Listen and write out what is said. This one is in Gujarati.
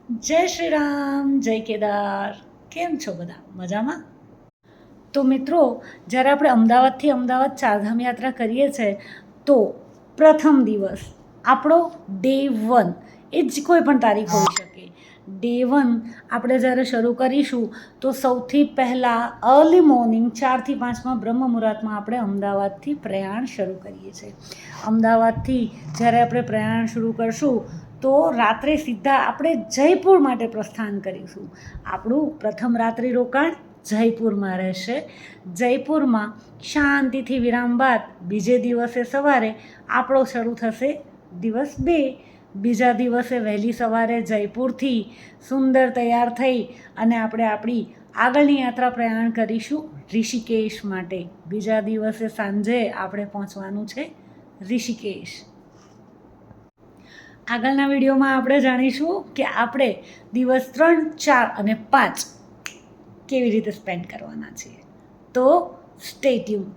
જય શ્રી રામ, જય કેદાર. કેમ છો બધા? મજામાં? તો મિત્રો, જ્યારે આપણે અમદાવાદથી અમદાવાદ ચારધામ યાત્રા કરીએ છીએ તો પ્રથમ દિવસ આપણો ડે 1 એ જ કોઈ પણ તારીખ હોઈ શકે. ડે 1 આપણે જ્યારે શરૂ કરીશું તો સૌથી પહેલાં અર્લી મોર્નિંગ 4 થી 5માં બ્રહ્મ મુહૂર્તમાં આપણે અમદાવાદથી પ્રયાણ શરૂ કરીએ છીએ. અમદાવાદથી જ્યારે આપણે પ્રયાણ શરૂ કરશું તો રાત્રે સીધા આપણે જયપુર માટે પ્રસ્થાન કરીશું. આપણું પ્રથમ રાત્રિ રોકાણ જયપુરમાં રહેશે. જયપુરમાં શાંતિથી વિરામ બાદ બીજે દિવસે સવારે આપણો શરૂ થશે દિવસ 2. બીજા દિવસે વહેલી સવારે જયપુરથી સુંદર તૈયાર થઈ અને આપણે આપણી આગળની યાત્રા પ્રયાણ કરીશું ઋષિકેશ માટે. બીજા દિવસે સાંજે આપણે પહોંચવાનું છે ઋષિકેશ. આગળના વિડીયોમાં આપણે જાણીશું કે આપણે દિવસ 3, 4 અને 5 કેવી રીતે સ્પેન્ડ કરવાના છીએ. તો સ્ટે ટ્યુન.